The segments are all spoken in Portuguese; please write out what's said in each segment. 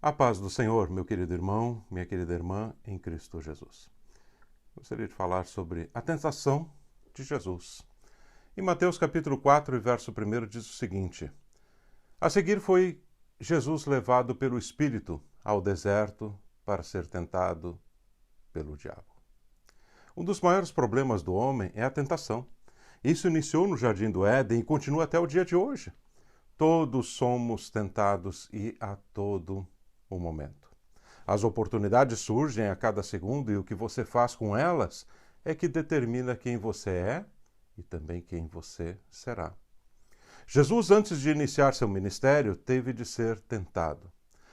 A paz do Senhor, meu querido irmão, minha querida irmã, em Cristo Jesus. Gostaria de falar sobre a tentação de Jesus. Em Mateus capítulo 4, verso 1 diz o seguinte: A seguir foi Jesus levado pelo Espírito ao deserto para ser tentado pelo diabo. Um dos maiores problemas do homem é a tentação. Isso iniciou no Jardim do Éden e continua até o dia de hoje. Todos somos tentados e a todo o momento. As oportunidades surgem a cada segundo e o que você faz com elas é que determina quem você é e também quem você será. Jesus, antes de iniciar seu ministério, teve de ser tentado.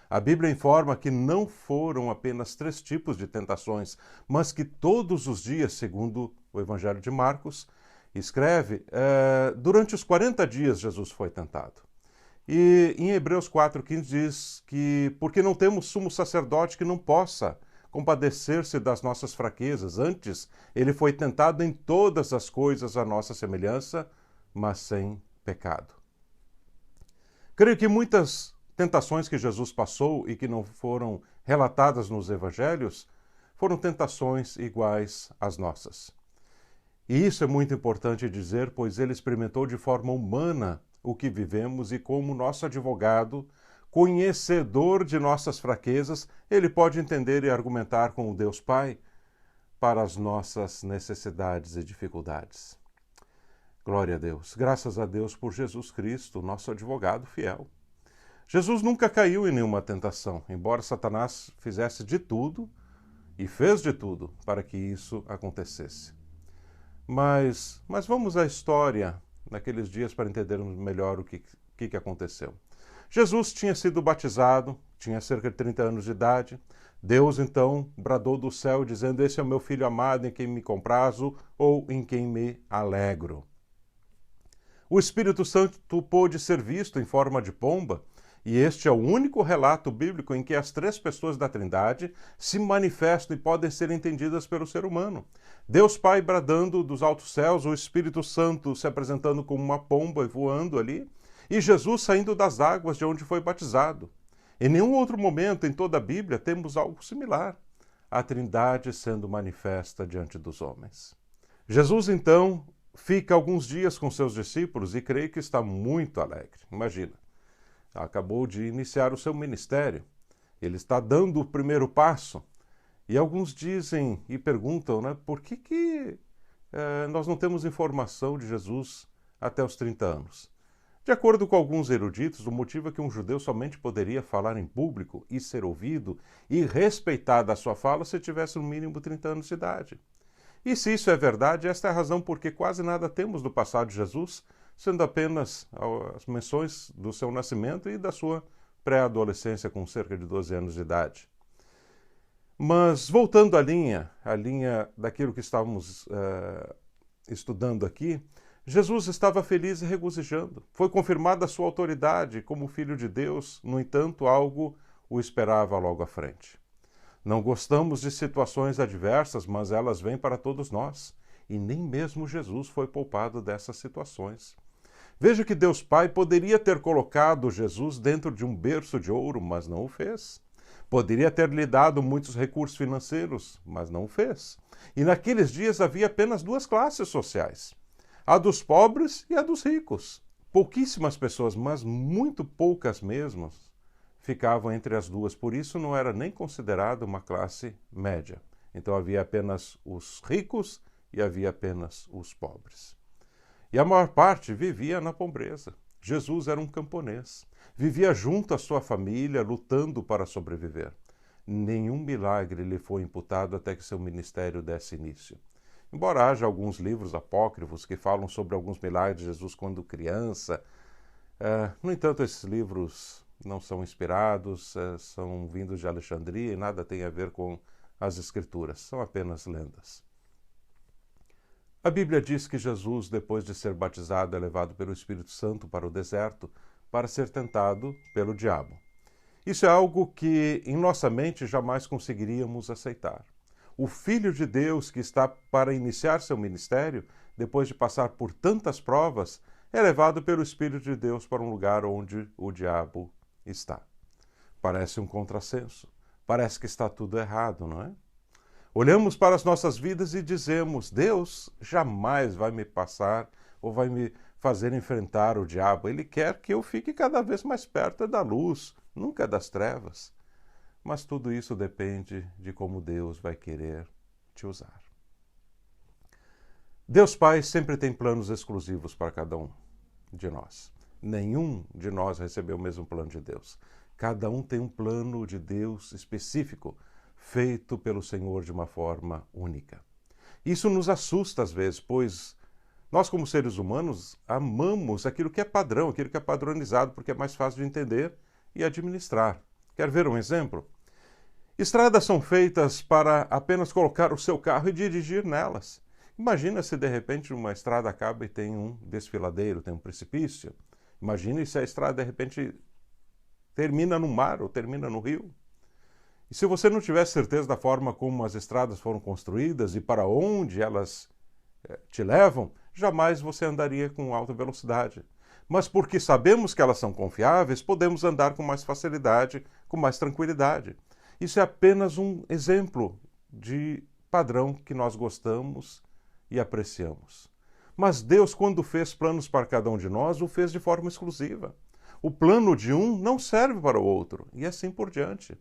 A Bíblia informa que não foram apenas 3 tipos de tentações, mas que todos os dias, segundo o Evangelho de Marcos, escreve, durante os 40 dias Jesus foi tentado. E em Hebreus 4,15 diz que porque não temos sumo sacerdote que não possa compadecer-se das nossas fraquezas, antes ele foi tentado em todas as coisas à nossa semelhança, mas sem pecado. Creio que muitas tentações que Jesus passou e que não foram relatadas nos evangelhos foram tentações iguais às nossas. E isso é muito importante dizer, pois ele experimentou de forma humana o que vivemos e como nosso advogado, conhecedor de nossas fraquezas, ele pode entender e argumentar com o Deus Pai para as nossas necessidades e dificuldades. Glória a Deus. Graças a Deus por Jesus Cristo, nosso advogado fiel. Jesus nunca caiu em nenhuma tentação, embora Satanás fizesse de tudo e fez de tudo para que isso acontecesse. Mas vamos à história naqueles dias para entendermos melhor o que aconteceu. Jesus tinha sido batizado, tinha cerca de 30 anos de idade. Deus então bradou do céu dizendo: Esse é o meu filho amado em quem me comprazo ou em quem me alegro. O Espírito Santo pôde ser visto em forma de pomba, e este é o único relato bíblico em que as 3 pessoas da Trindade se manifestam e podem ser entendidas pelo ser humano. Deus Pai bradando dos altos céus, o Espírito Santo se apresentando como uma pomba e voando ali, e Jesus saindo das águas de onde foi batizado. Em nenhum outro momento em toda a Bíblia temos algo similar, a Trindade sendo manifesta diante dos homens. Jesus então fica alguns dias com seus discípulos e creio que está muito alegre. Imagina, acabou de iniciar o seu ministério, ele está dando o primeiro passo. E alguns dizem e perguntam, por que nós não temos informação de Jesus até os 30 anos? De acordo com alguns eruditos, o motivo é que um judeu somente poderia falar em público e ser ouvido e respeitada a sua fala se tivesse no mínimo 30 anos de idade. E se isso é verdade, esta é a razão porque quase nada temos do passado de Jesus, sendo apenas as menções do seu nascimento e da sua pré-adolescência com cerca de 12 anos de idade. Mas voltando à linha daquilo que estávamos estudando aqui, Jesus estava feliz e regozijando. Foi confirmada a sua autoridade como Filho de Deus, no entanto, algo o esperava logo à frente. Não gostamos de situações adversas, mas elas vêm para todos nós, e nem mesmo Jesus foi poupado dessas situações. Veja que Deus Pai poderia ter colocado Jesus dentro de um berço de ouro, mas não o fez. Poderia ter lhe dado muitos recursos financeiros, mas não o fez. E naqueles dias havia apenas 2 classes sociais, a dos pobres e a dos ricos. Pouquíssimas pessoas, mas muito poucas mesmo, ficavam entre as duas, por isso não era nem considerado uma classe média. Então havia apenas os ricos e havia apenas os pobres. E a maior parte vivia na pobreza. Jesus era um camponês. Vivia junto à sua família, lutando para sobreviver. Nenhum milagre lhe foi imputado até que seu ministério desse início. Embora haja alguns livros apócrifos que falam sobre alguns milagres de Jesus quando criança, no entanto, esses livros não são inspirados, são vindos de Alexandria e nada tem a ver com as Escrituras, são apenas lendas. A Bíblia diz que Jesus, depois de ser batizado, é levado pelo Espírito Santo para o deserto para ser tentado pelo diabo. Isso é algo que em nossa mente jamais conseguiríamos aceitar. O Filho de Deus que está para iniciar seu ministério, depois de passar por tantas provas, é levado pelo Espírito de Deus para um lugar onde o diabo está. Parece um contrassenso. Parece que está tudo errado, não é? Olhamos para as nossas vidas e dizemos: Deus jamais vai me passar ou vai me fazer enfrentar o diabo. Ele quer que eu fique cada vez mais perto da luz, nunca das trevas. Mas tudo isso depende de como Deus vai querer te usar. Deus Pai sempre tem planos exclusivos para cada um de nós. Nenhum de nós recebeu o mesmo plano de Deus. Cada um tem um plano de Deus específico, feito pelo Senhor de uma forma única. Isso nos assusta às vezes, pois nós, como seres humanos, amamos aquilo que é padrão, aquilo que é padronizado, porque é mais fácil de entender e administrar. Quer ver um exemplo? Estradas são feitas para apenas colocar o seu carro e dirigir nelas. Imagina se de repente uma estrada acaba e tem um desfiladeiro, tem um precipício. Imagine se a estrada de repente termina no mar ou termina no rio. E se você não tiver certeza da forma como as estradas foram construídas e para onde elas te levam, jamais você andaria com alta velocidade. Mas porque sabemos que elas são confiáveis, podemos andar com mais facilidade, com mais tranquilidade. Isso é apenas um exemplo de padrão que nós gostamos e apreciamos. Mas Deus, quando fez planos para cada um de nós, o fez de forma exclusiva. O plano de um não serve para o outro, e assim por diante.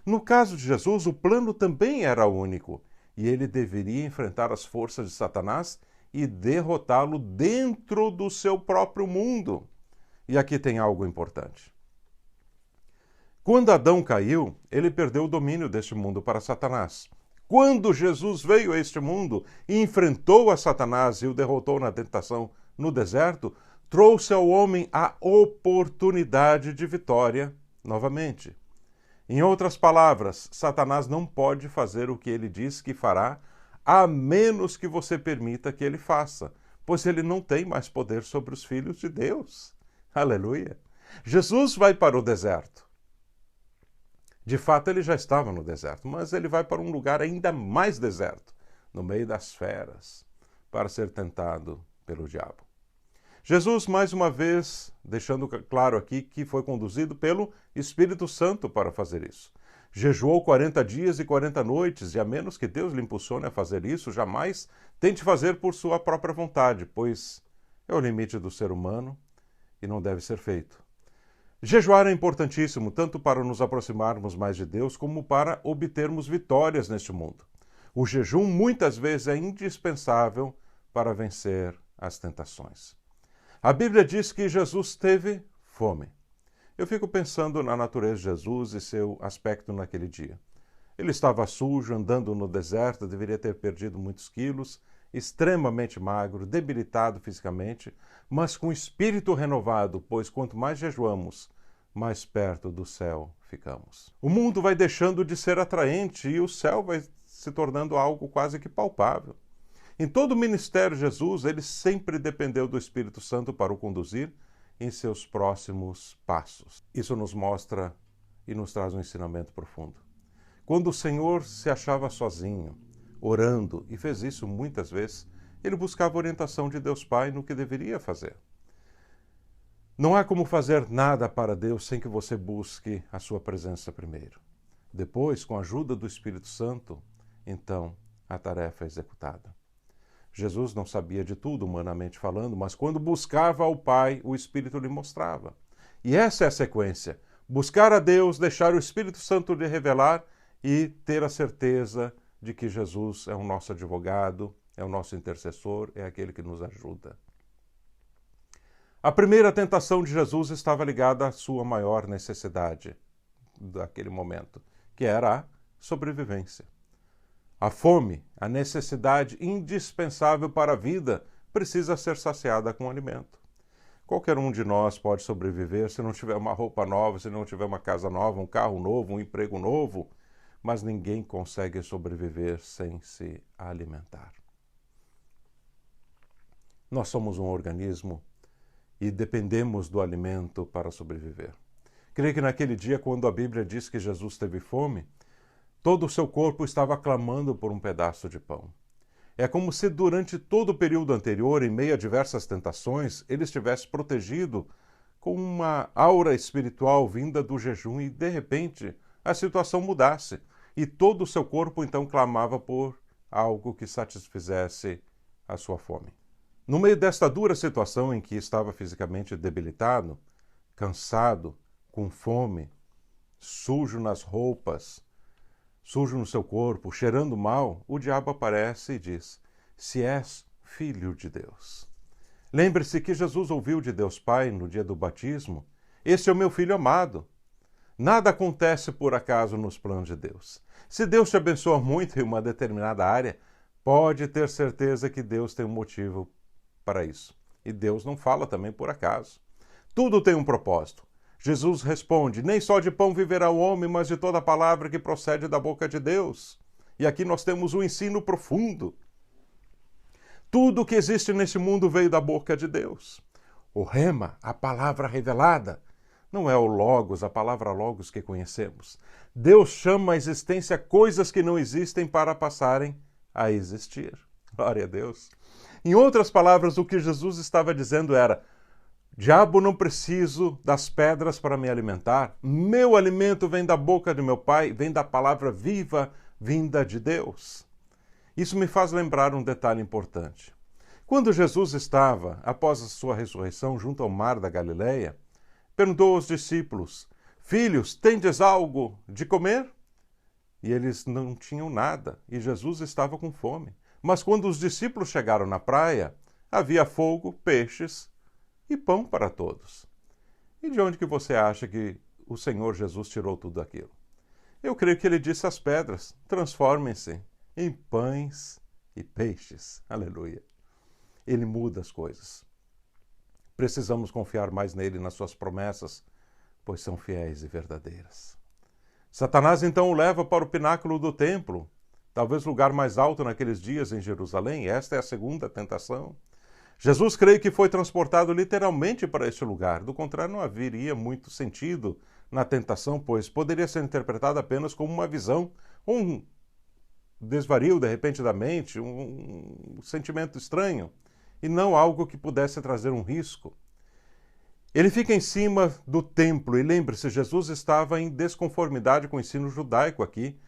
No caso de Jesus, o plano também era único, e ele deveria enfrentar as forças de Satanás e derrotá-lo dentro do seu próprio mundo. E aqui tem algo importante. Quando Adão caiu, ele perdeu o domínio deste mundo para Satanás. Quando Jesus veio a este mundo e enfrentou a Satanás e o derrotou na tentação no deserto, trouxe ao homem a oportunidade de vitória novamente. Em outras palavras, Satanás não pode fazer o que ele diz que fará, a menos que você permita que ele faça, pois ele não tem mais poder sobre os filhos de Deus. Aleluia! Jesus vai para o deserto. De fato, ele já estava no deserto, mas ele vai para um lugar ainda mais deserto, no meio das feras, para ser tentado pelo diabo. Jesus, mais uma vez, deixando claro aqui que foi conduzido pelo Espírito Santo para fazer isso. Jejuou 40 dias e 40 noites, e a menos que Deus lhe impulsione a fazer isso, jamais tente fazer por sua própria vontade, pois é o limite do ser humano e não deve ser feito. Jejuar é importantíssimo, tanto para nos aproximarmos mais de Deus, como para obtermos vitórias neste mundo. O jejum, muitas vezes, é indispensável para vencer as tentações. A Bíblia diz que Jesus teve fome. Eu fico pensando na natureza de Jesus e seu aspecto naquele dia. Ele estava sujo, andando no deserto, deveria ter perdido muitos quilos, extremamente magro, debilitado fisicamente, mas com espírito renovado, pois quanto mais jejuamos, mais perto do céu ficamos. O mundo vai deixando de ser atraente e o céu vai se tornando algo quase que palpável. Em todo o ministério de Jesus, ele sempre dependeu do Espírito Santo para o conduzir em seus próximos passos. Isso nos mostra e nos traz um ensinamento profundo. Quando o Senhor se achava sozinho, orando, e fez isso muitas vezes, ele buscava orientação de Deus Pai no que deveria fazer. Não há como fazer nada para Deus sem que você busque a sua presença primeiro. Depois, com a ajuda do Espírito Santo, então a tarefa é executada. Jesus não sabia de tudo, humanamente falando, mas quando buscava ao Pai, o Espírito lhe mostrava. E essa é a sequência. Buscar a Deus, deixar o Espírito Santo lhe revelar e ter a certeza de que Jesus é o nosso advogado, é o nosso intercessor, é aquele que nos ajuda. A primeira tentação de Jesus estava ligada à sua maior necessidade daquele momento, que era a sobrevivência. A fome, a necessidade indispensável para a vida, precisa ser saciada com alimento. Qualquer um de nós pode sobreviver se não tiver uma roupa nova, se não tiver uma casa nova, um carro novo, um emprego novo, mas ninguém consegue sobreviver sem se alimentar. Nós somos um organismo e dependemos do alimento para sobreviver. Creio que naquele dia, quando a Bíblia diz que Jesus teve fome, todo o seu corpo estava clamando por um pedaço de pão. É como se durante todo o período anterior, em meio a diversas tentações, ele estivesse protegido com uma aura espiritual vinda do jejum e, de repente, a situação mudasse e todo o seu corpo então clamava por algo que satisfizesse a sua fome. No meio desta dura situação em que estava fisicamente debilitado, cansado, com fome, sujo nas roupas, sujo no seu corpo, cheirando mal, o diabo aparece e diz: se és filho de Deus. Lembre-se que Jesus ouviu de Deus Pai no dia do batismo: este é o meu filho amado. Nada acontece por acaso nos planos de Deus. Se Deus te abençoa muito em uma determinada área, pode ter certeza que Deus tem um motivo para isso. E Deus não fala também por acaso. Tudo tem um propósito. Jesus responde: nem só de pão viverá o homem, mas de toda palavra que procede da boca de Deus. E aqui nós temos um ensino profundo. Tudo o que existe nesse mundo veio da boca de Deus. O rema, a palavra revelada, não é o logos, a palavra logos que conhecemos. Deus chama à existência coisas que não existem para passarem a existir. Glória a Deus. Em outras palavras, o que Jesus estava dizendo era: diabo, não preciso das pedras para me alimentar. Meu alimento vem da boca de meu Pai, vem da palavra viva, vinda de Deus. Isso me faz lembrar um detalhe importante. Quando Jesus estava, após a sua ressurreição, junto ao mar da Galileia, perguntou aos discípulos: filhos, tendes algo de comer? E eles não tinham nada, e Jesus estava com fome. Mas quando os discípulos chegaram na praia, havia fogo, peixes e pão para todos. E de onde que você acha que o Senhor Jesus tirou tudo aquilo? Eu creio que ele disse às pedras: transformem-se em pães e peixes. Aleluia. Ele muda as coisas. Precisamos confiar mais nele e nas suas promessas, pois são fiéis e verdadeiras. Satanás então o leva para o pináculo do templo, talvez o lugar mais alto naqueles dias em Jerusalém. Esta é a segunda tentação. Jesus creio que foi transportado literalmente para este lugar. Do contrário, não haveria muito sentido na tentação, pois poderia ser interpretada apenas como uma visão, um desvario, de repente, da mente, um sentimento estranho, e não algo que pudesse trazer um risco. Ele fica em cima do templo, e lembre-se, Jesus estava em desconformidade com o ensino judaico aqui,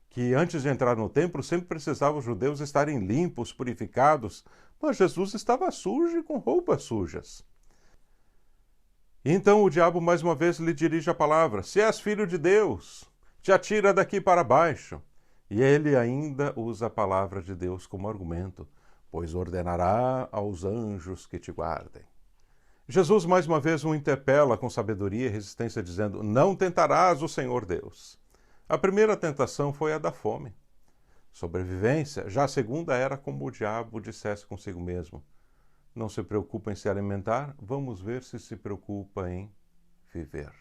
que antes de entrar no templo sempre precisavam os judeus estarem limpos, purificados, mas Jesus estava sujo e com roupas sujas. E então o diabo mais uma vez lhe dirige a palavra: se és filho de Deus, te atira daqui para baixo. E ele ainda usa a palavra de Deus como argumento: pois ordenará aos anjos que te guardem. Jesus mais uma vez o interpela com sabedoria e resistência, dizendo: não tentarás o Senhor Deus. A primeira tentação foi a da fome, sobrevivência. Já a segunda era como o diabo dissesse consigo mesmo: não se preocupa em se alimentar, vamos ver se se preocupa em viver.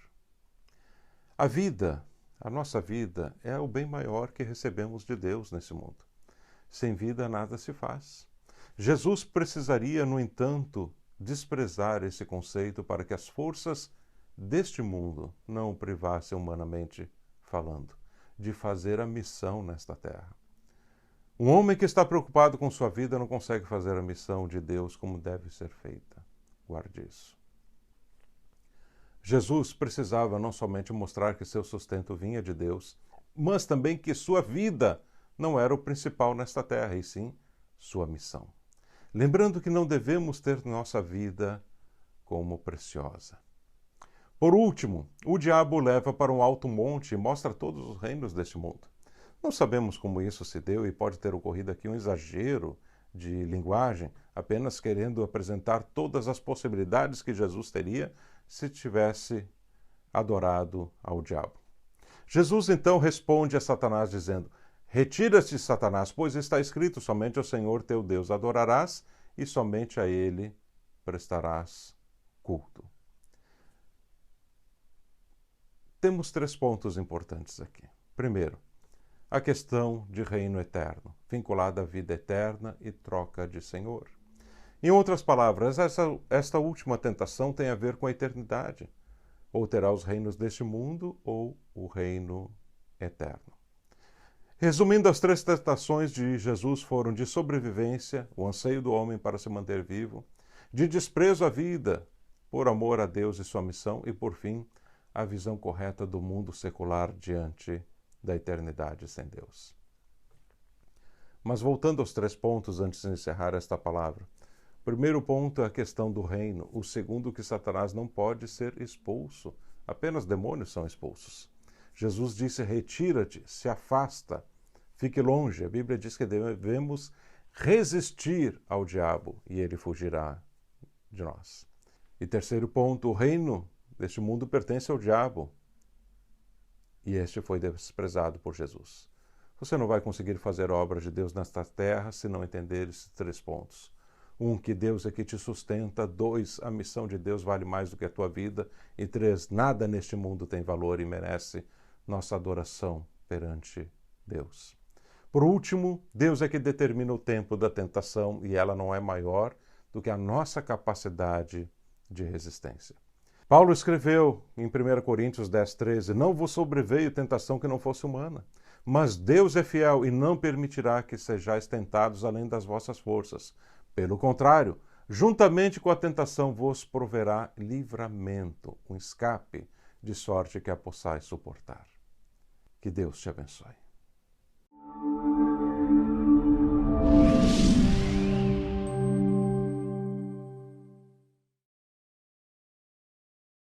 A vida, a nossa vida, é o bem maior que recebemos de Deus nesse mundo. Sem vida nada se faz. Jesus precisaria, no entanto, desprezar esse conceito para que as forças deste mundo não o privassem, humanamente falando, de fazer a missão nesta terra. Um homem que está preocupado com sua vida não consegue fazer a missão de Deus como deve ser feita. Guarde isso. Jesus precisava não somente mostrar que seu sustento vinha de Deus, mas também que sua vida não era o principal nesta terra, e sim sua missão. Lembrando que não devemos ter nossa vida como preciosa. Por último, o diabo leva para um alto monte e mostra todos os reinos deste mundo. Não sabemos como isso se deu e pode ter ocorrido aqui um exagero de linguagem, apenas querendo apresentar todas as possibilidades que Jesus teria se tivesse adorado ao diabo. Jesus então responde a Satanás dizendo: retira-te, Satanás, pois está escrito: somente ao Senhor teu Deus adorarás e somente a Ele prestarás culto. Temos 3 pontos importantes aqui. Primeiro, a questão de reino eterno, vinculada à vida eterna e troca de Senhor. Em outras palavras, esta última tentação tem a ver com a eternidade. Ou terá os reinos deste mundo ou o reino eterno. Resumindo, as 3 tentações de Jesus foram de sobrevivência, o anseio do homem para se manter vivo, de desprezo à vida, por amor a Deus e sua missão e, por fim, a visão correta do mundo secular diante da eternidade sem Deus. Mas voltando aos 3 pontos antes de encerrar esta palavra. O primeiro ponto é a questão do reino. O segundo, que Satanás não pode ser expulso. Apenas demônios são expulsos. Jesus disse: retira-te, se afasta, fique longe. A Bíblia diz que devemos resistir ao diabo e ele fugirá de nós. E terceiro ponto, o reino deste mundo pertence ao diabo. E este foi desprezado por Jesus. Você não vai conseguir fazer obras de Deus nesta terra se não entender esses 3 pontos. 1, que Deus é que te sustenta. 2, a missão de Deus vale mais do que a tua vida. E 3, nada neste mundo tem valor e merece nossa adoração perante Deus. Por último, Deus é que determina o tempo da tentação e ela não é maior do que a nossa capacidade de resistência. Paulo escreveu em 1 Coríntios 10:13, não vos sobreveio tentação que não fosse humana, mas Deus é fiel e não permitirá que sejais tentados além das vossas forças. Pelo contrário, juntamente com a tentação vos proverá livramento, um escape, de sorte que a possais suportar. Que Deus te abençoe.